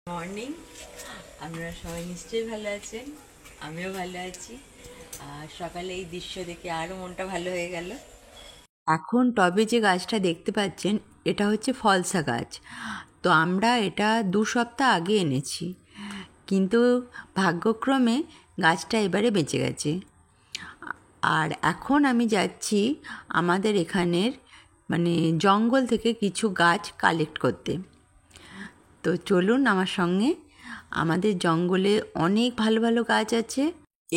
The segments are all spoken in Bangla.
মর্নিং। আপনারা সবাই নিশ্চয়ই ভালো আছেন, আমিও ভালো আছি। আর সকালে এই দৃশ্য দেখে আরও মনটা ভালো হয়ে গেল। এখন টবে যে গাছটা দেখতে পাচ্ছেন, এটা হচ্ছে ফলসা গাছ। তো আমরা এটা 2 সপ্তাহ আগে এনেছি, কিন্তু ভাগ্যক্রমে গাছটা এবারে বেঁচে গেছে। আর এখন আমি যাচ্ছি আমাদের এখানের জঙ্গল থেকে কিছু গাছ কালেক্ট করতে। তো চলুন আমার সঙ্গে। আমাদের জঙ্গলে অনেক ভালো ভালো গাছ আছে।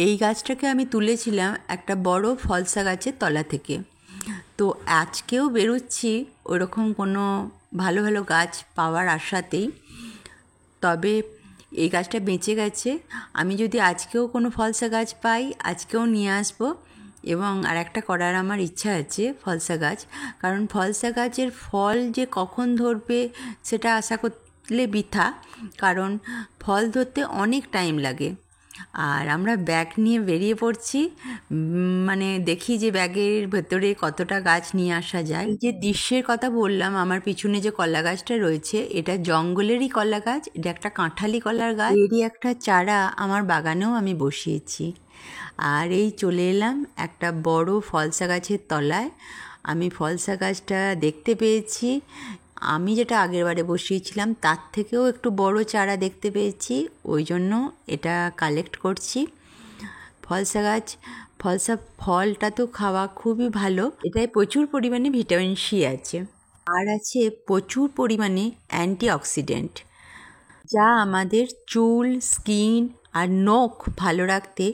এই গাছটাকে আমি তুলেছিলাম একটা বড় ফলসা গাছের তলা থেকে। তো আজকেও বেরোচ্ছি ওরকম কোনো ভালো ভালো গাছ পাওয়ার আশাতেই। তবে এই গাছটা বেঁচে গেছে। আমি যদি আজকেও কোনো ফলসা গাছ পাই, আজকেও নিয়ে আসবো। এবং আর একটা করার আমার ইচ্ছা আছে ফলসা গাছ, কারণ ফলসা গাছের ফল যে কখন ধরবে সেটা আশা করলে বৃথা, কারণ ফল ধরতে অনেক টাইম লাগে। আর আমরা ব্যাগ নিয়ে বেরিয়ে পড়ছি, দেখি যে ব্যাগের ভেতরে কতটা গাছ নিয়ে আসা যায়। এই যে দৃশ্যের কথা বললাম, আমার পিছনে যে কলা গাছটা রয়েছে, এটা জঙ্গলেরই কলা গাছ। এটা একটা কাঁঠালি কলার গাছ। এরই একটা চারা আমার বাগানেও আমি বসিয়েছি। আর এই চলে এলাম একটা বড় ফলসা গাছের তলায়। আমি ফলসা গাছটা দেখতে পেয়েছি, আমি যেটা আগের বারে বসিয়েছিলাম তার থেকেও একটু বড় চারা দেখতে পেয়েছি, ওই জন্য এটা কালেক্ট করছি। ফলসা গাছ, ফলসা ফলটা তো খাওয়া খুবই ভালো। এটায় প্রচুর পরিমাণে ভিটামিন সি আছে, আর আছে প্রচুর পরিমাণে অ্যান্টিঅক্সিডেন্ট, যা আমাদের চুল, স্কিন আর নখ ভালো রাখতে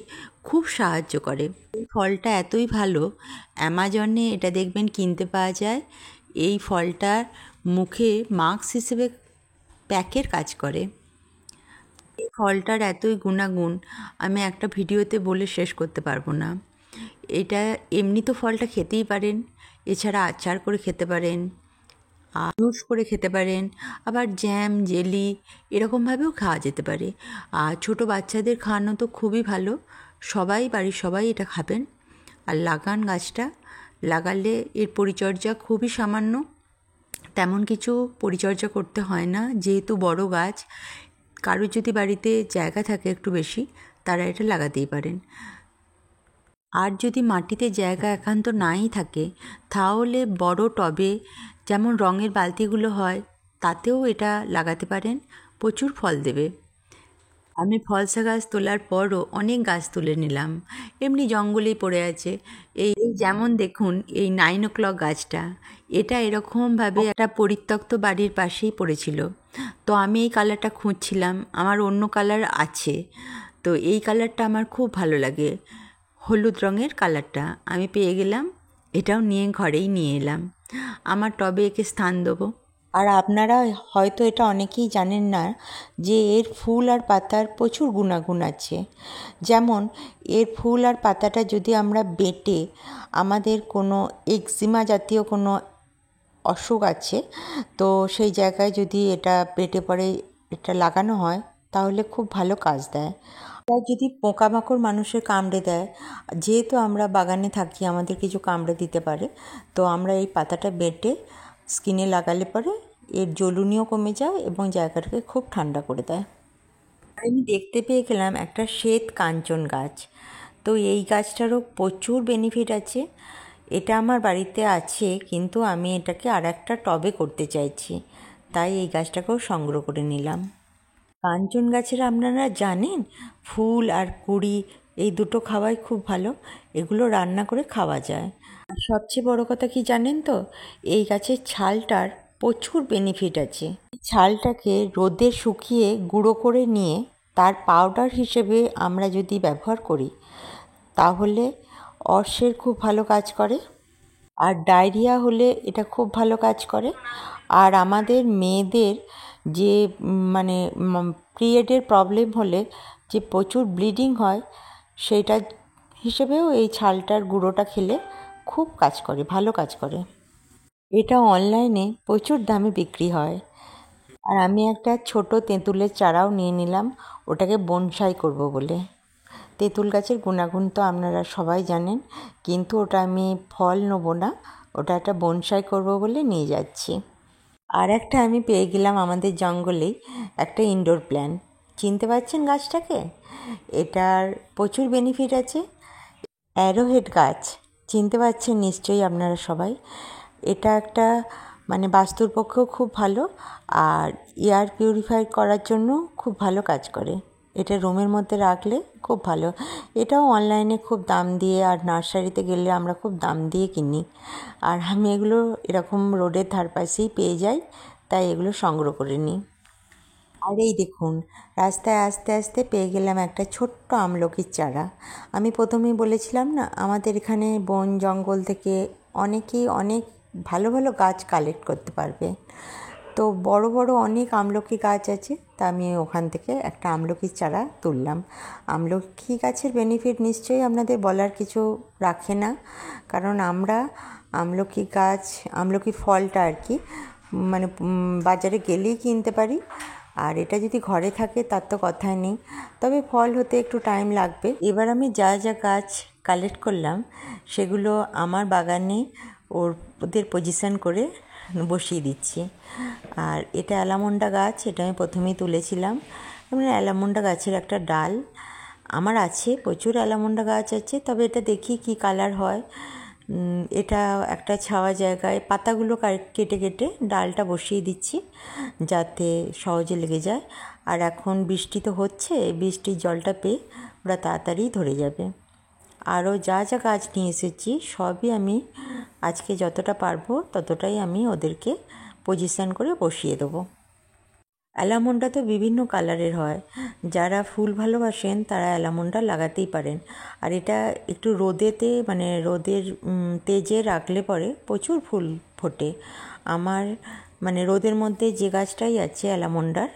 খুব সাহায্য করে। এই ফলটা এতই ভালো, অ্যামাজনে এটা দেখবেন কিনতে পাওয়া যায়। এই ফলটার মুখে মাস্ক হিসেবে প্যাকের কাজ করে। এই ফলটার এতই গুণাগুণ আমি একটা ভিডিওতে বলে শেষ করতে পারবো না। এটা এমনি তো ফলটা খেতেই পারেন, এছাড়া আচার করে খেতে পারেন, জুস করে খেতে পারেন, আবার জ্যাম, জেলি এরকমভাবেও খাওয়া যেতে পারে। আর ছোটো বাচ্চাদের খাওয়ানো তো খুবই ভালো, সবাই বাড়ির সবাই এটা খাবেন। আর লাগান গাছটা, লাগালে এর পরিচর্যা খুবই সামান্য, তেমন কিছু পরিচর্যা করতে হয় না, যেহেতু বড় গাছ। কারোর যদি বাড়িতে জায়গা থাকে একটু বেশি, তারা এটা লাগাতেই পারেন। আর যদি মাটিতে জায়গা একান্ত নাই থাকে, তাহলে বড় টবে, যেমন রঙের বালতিগুলো হয়, তাতেও এটা লাগাতে পারেন, প্রচুর ফল দেবে। আমি ফলসা গাছ তোলার পরও অনেক গাছ তুলে নিলাম, এমনি জঙ্গলেই পড়ে আছে। এই যেমন দেখুন এই 9 o'clock গাছটা, এটা এরকমভাবে একটা পরিত্যক্ত বাড়ির পাশেই পড়েছিল। তো আমি এই কালারটা খুঁজছিলাম, আমার অন্য কালার আছে, তো এই কালারটা আমার খুব ভালো লাগে, হলুদ রঙের কালারটা আমি পেয়ে গেলাম। এটাও নিয়ে ঘরেই নিয়ে এলাম, আমার টবে একে স্থান দেবো। আর আপনারা হয়তো এটা অনেকেই জানেন না যে এর ফুল আর পাতার প্রচুর গুণাগুণ আছে। যেমন এর ফুল আর পাতাটা যদি আমরা বেটে, আমাদের কোনো এক্সিমা জাতীয় কোনো অসুখ আছে, তো সেই জায়গায় যদি এটা বেটে পরে এটা লাগানো হয়, তাহলে খুব ভালো কাজ দেয়। আর যদি পোকামাকড় মানুষের কামড়ে দেয়, যেহেতু আমরা বাগানে থাকি, আমাদের কিছু কামড়ে দিতে পারে, তো আমরা এই পাতাটা বেটে স্কিনে লাগালে পরে এর জ্বলুনিও কমে যায় এবং জায়গাটাকে খুব ঠান্ডা করে দেয়। আমি দেখতে পেয়ে গেলাম একটা শ্বেত কাঞ্চন গাছ। তো এই গাছটারও প্রচুর বেনিফিট আছে। এটা আমার বাড়িতে আছে, কিন্তু আমি এটাকে আর একটা টবে করতে চাইছি, তাই এই গাছটাকেও সংগ্রহ করে নিলাম। কাঞ্চন গাছের আপনারা জানেন ফুল আর কুঁড়ি এই দুটো খাওয়াই খুব ভালো, এগুলো রান্না করে খাওয়া যায়। আর সবচেয়ে বড় কথা কি জানেন তো, এই গাছের ছালটার প্রচুর বেনিফিট আছে। ছালটাকে রোদে শুকিয়ে গুঁড়ো করে নিয়ে তার পাউডার হিসেবে আমরা যদি ব্যবহার করি, তাহলে অর্শের খুব ভালো কাজ করে। আর ডায়রিয়া হলে এটা খুব ভালো কাজ করে। আর আমাদের মেয়েদের যে পিরিয়ডের প্রবলেম হলে যে প্রচুর ব্লিডিং হয়, সেইটা হিসেবেও এই ছালটার গুঁড়োটা খেলে খুব কাজ করে, ভালো কাজ করে। এটা অনলাইনে প্রচুর দামে বিক্রি হয়। আর আমি একটা ছোট তেঁতুলের চারাও নিয়ে নিলাম, ওটাকে বনসাই করব বলে। তেঁতুল গাছের গুণাগুণ তো আপনারা সবাই জানেন, কিন্তু ওটা আমি ফল নেবো না, ওটা একটা বনসাই করব বলে নিয়ে যাচ্ছি। আর একটা আমি পেয়ে গেলাম আমাদের জঙ্গলেই একটা ইনডোর প্ল্যান্ট। চিনতে পারছেন গাছটাকে? এটার প্রচুর বেনিফিট আছে। অ্যারোহেড গাছ, চিনতে পারছেন নিশ্চয়ই আপনারা সবাই। এটা একটা মানে বাস্তুর পক্ষেও খুব ভালো, আর এয়ার পিউরিফাই করার জন্য খুব ভালো কাজ করে। এটা রুমের মধ্যে রাখলে খুব ভালো। এটাও অনলাইনে খুব দাম দিয়ে, আর নার্সারিতে গেলে আমরা খুব দাম দিয়ে কিনি। আর আমি এগুলো এরকম রোডের ধারপাশেই পেয়ে যাই, তাই এগুলো সংগ্রহ করে নিই। আর এই দেখুন, রাস্তায় আস্তে আস্তে পেয়ে গেলাম একটা ছোট্ট আমলকির চারা। আমি প্রথমেই বলেছিলাম না, আমাদের এখানে বন জঙ্গল থেকে অনেকেই অনেক ভালো ভালো গাছ কালেক্ট করতে পারবে। তো বড় বড় অনেক আমলকি গাছ আছে, তা আমি ওখান থেকে একটা আমলকির চারা তুললাম। আমলকি গাছের বেনিফিট নিশ্চয়ই আপনাদের বলার কিছু রাখে না, কারণ আমরা আমলকি গাছ, আমলকির ফলটা আর কি, মানে বাজারে গেলেই কিনতে পারি। আর এটা যদি ঘরে থাকে তার তো কথাই নেই, তবে ফল হতে একটু টাইম লাগবে। এবার আমি যা যা গাছ কালেক্ট করলাম সেগুলো আমার বাগানে ওদের পজিশন করে বসিয়ে দিচ্ছি। আর এটা অ্যালামন্ডা গাছ, এটা আমি প্রথমেই তুলেছিলাম। মানে অ্যালামন্ডা গাছের একটা ডাল আমার আছে, প্রচুর অ্যালামন্ডা গাছ আছে, তবে এটা দেখি কি কালার হয়। এটা একটা ছাওয়া জায়গায় পাতাগুলো কেটে কেটে ডালটা বসিয়ে দিচ্ছি, যাতে সহজে লেগে যায়। আর এখন বৃষ্টি তো হচ্ছে, বৃষ্টির জলটা পেয়ে ওরা তাড়াতাড়ি ধরে যাবে। আরও যা যা গাছ নিয়ে এসেছি সবই আমি আজকে যতটা পারবো ততটাই আমি ওদেরকে পজিশন করে বসিয়ে দেবো। অ্যালামন্ডা তো বিভিন্ন কালারের হয়, যারা ফুল ভালোবাসেন তারা অ্যালামন্ডা লাগাতেই পারেন। আর এটা একটু রোদেতে, মানে রোদের তেজে রাখলে পরে প্রচুর ফুল ফোটে। আমার মানে রোদের মধ্যে যে গাছটাই আছে অ্যালামন্ডার,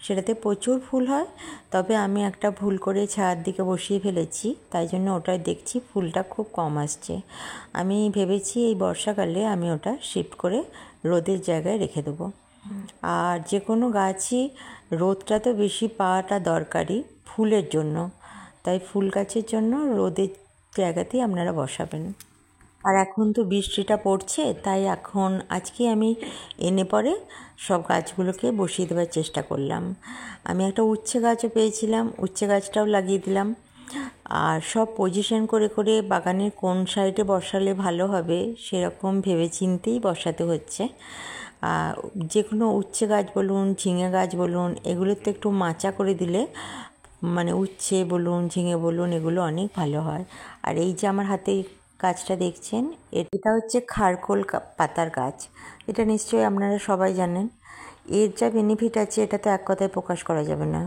সেটাতে প্রচুর ফুল হয়। তবে আমি একটা ভুল করে ছায়ার দিকে বসিয়ে ফেলেছি, তাই জন্য ওটায় দেখছি ফুলটা খুব কম আসছে। আমি ভেবেছি এই বর্ষাকালে আমি ওটা শিফট করে রোদের জায়গায় রেখে দেবো। আর যে কোনো গাছই রোদটা তো বেশি পাওয়াটা দরকারি ফুলের জন্য, তাই ফুল গাছের জন্য রোদের জায়গাতেই আপনারা বসাবেন। আর এখন তো বৃষ্টিটা পড়ছে, তাই এখন আজকে আমি এনে পরে সব গাছগুলোকে বসিয়ে দেওয়ার চেষ্টা করলাম। আমি একটা উচ্ছে গাছও পেয়েছিলাম, উচ্ছে গাছটাও লাগিয়ে দিলাম। আর সব পজিশন করে করে বাগানের কোন সাইডে বসালে ভালো হবে সেরকম ভেবে চিন্তেই বসাতে হচ্ছে। যে কোনো উচ্ছে গাছ বলুন, ঝিঙে গাছ বলুন, এগুলোতে একটু মাচা করে দিলে, মানে উচ্ছে বলুন, ঝিঙে বলুন, এগুলো অনেক ভালো হয়। আর এই যে আমার হাতে গাছটা দেখছেন, এটা হচ্ছে খারকোল পাতার গাছ। এটা নিশ্চয়ই আপনারা সবাই জানেন। এর যা বেনিফিট আছে এটা তো এক কথায় প্রকাশ করা যাবে না।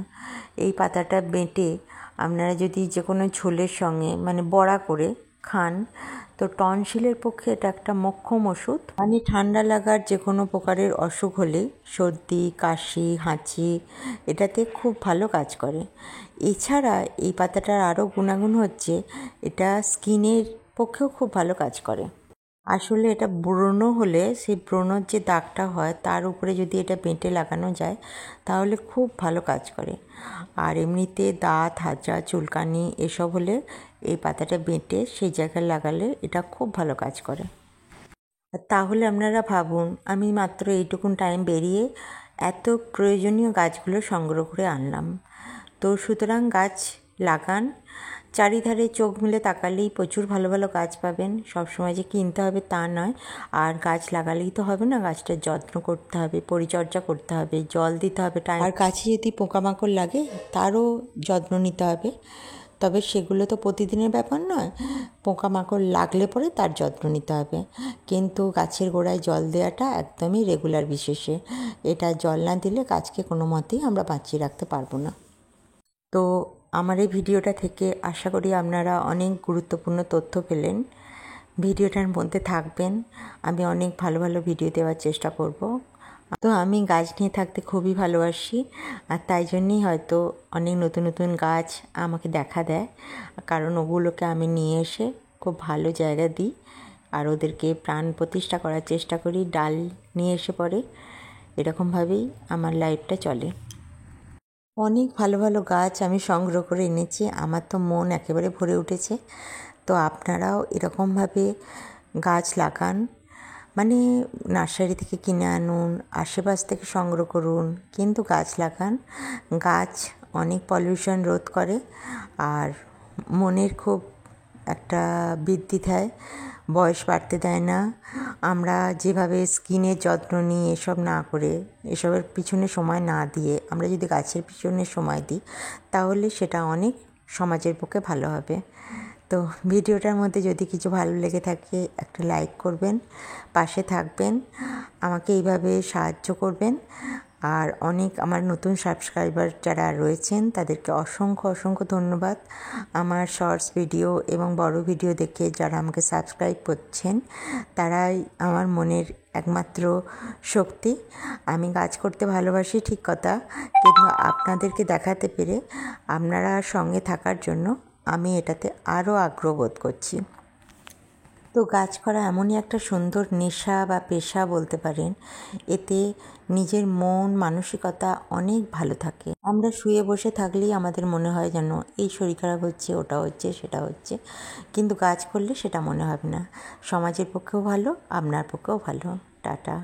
এই পাতাটা বেটে আপনারা যদি যে কোনো ঝোলের সঙ্গে মানে বড়া করে খান, তো টনসিলের পক্ষে এটা একটা মোক্ষম ওষুধ। মানে ঠান্ডা লাগার যে কোনো প্রকারের অসুখ হলে, সর্দি, কাশি, হাঁচি, এটাতে খুব ভালো কাজ করে। এছাড়া এই পাতাটার আরও গুণাগুণ হচ্ছে, এটা স্কিনের পক্ষেও খুব ভালো কাজ করে। আসলে এটা ব্রণ হলে সেই ব্রণর যে দাগটা হয় তার উপরে যদি এটা বেঁটে লাগানো যায় তাহলে খুব ভালো কাজ করে। আর এমনিতে দাঁত, হাঁচা, চুলকানি এসব হলে এই পাতাটা বেঁটে সেই জায়গায় লাগালে এটা খুব ভালো কাজ করে। তাহলে আপনারা ভাবুন, আমি মাত্র এইটুকুন টাইম বেরিয়ে এত প্রয়োজনীয় গাছগুলো সংগ্রহ করে আনলাম। তো সুতরাং গাছ লাগান, চারিধারে চোখ মেলে তাকালেই প্রচুর ভালো ভালো গাছ পাবেন। সবসময় যে কিনতে হবে তা নয়। আর গাছ লাগালেই তো হবে না, গাছটার যত্ন করতে হবে, পরিচর্যা করতে হবে, জল দিতে হবে টাইম। আর গাছে যদি পোকামাকড় লাগে তারও যত্ন নিতে হবে, তবে সেগুলো তো প্রতিদিনের ব্যাপার নয়। পোকামাকড় লাগলে পরে তার যত্ন নিতে হবে, কিন্তু গাছের গোড়ায় জল দেওয়াটা একদমই রেগুলার বিশেষে। এটা জল না দিলে গাছকে কোনো মতেই আমরা বাঁচিয়ে রাখতে পারবো না। তো আমার এই ভিডিওটা থেকে আশা করি আপনারা অনেক গুরুত্বপূর্ণ তথ্য পেলেন। ভিডিওটার মধ্যে থাকবেন, আমি অনেক ভালো ভালো ভিডিও দেওয়ার চেষ্টা করব। তো আমি গাছ নিয়ে থাকতে খুবই ভালোবাসি, আর তাই জন্যই হয়তো অনেক নতুন নতুন গাছ আমাকে দেখা দেয়, কারণ ওগুলোকে আমি নিয়ে এসে খুব ভালো জায়গা দিই আর ওদেরকে প্রাণ প্রতিষ্ঠা করার চেষ্টা করি। ডাল নিয়ে এসে পড়ে, এরকমভাবেই আমার লাইফটা চলে। অনেক ভালো ভালো গাছ আমি সংগ্রহ করে এনেছি, আমার তো মন একেবারে ভরে উঠেছে। তো আপনারাও এরকমভাবে গাছ লাগান, মানে নার্সারি থেকে কিনে আনুন, আশেপাশ থেকে সংগ্রহ করুন, কিন্তু গাছ লাগান। গাছ অনেক পলিউশন রোধ করে আর মনের খুব একটা বৃদ্ধি দেয়, বয়স বাড়তে দেয় না। আমরা যেভাবে স্কিনের যত্ন নিই এসব না করে, এসবের পিছনে সময় না দিয়ে আমরা যদি গাছের পিছনে সময় দিই তাহলে সেটা অনেক সমাজের পক্ষে ভালো হবে। তো ভিডিওটার মধ্যে যদি কিছু ভালো লেগে থাকে একটা লাইক করবেন, পাশে থাকবেন, আমাকে এইভাবে সাহায্য করবেন। আর অনেক আমার নতুন সাবস্ক্রাইবার যারা রয়েছেন তাদেরকে অসংখ্য অসংখ্য ধন্যবাদ। আমার শর্টস ভিডিও এবং বড় ভিডিও দেখে যারা আমাকে সাবস্ক্রাইব করছেন তারাই আমার মনের একমাত্র শক্তি। আমি কাজ করতে ভালোবাসি ঠিক কথা, কিন্তু আপনাদেরকে দেখাতে পেরে, আপনারা সঙ্গে থাকার জন্য আমি এটাতে আরও আগ্রহ বোধ করছি। তো গাছ করা এমনই একটা সুন্দর নেশা বা পেশা বলতে পারেন। এতে নিজের মন মানসিকতা অনেক ভালো থাকে। আমরা শুয়ে বসে থাকলেই আমাদের মনে হয় যেন এই শরীর খারাপ হচ্ছে, ওটা হচ্ছে, সেটা হচ্ছে, কিন্তু গাছ করলে সেটা মনে হবে না। সমাজের পক্ষেও ভালো, আপনার পক্ষেও ভালো। টাটা।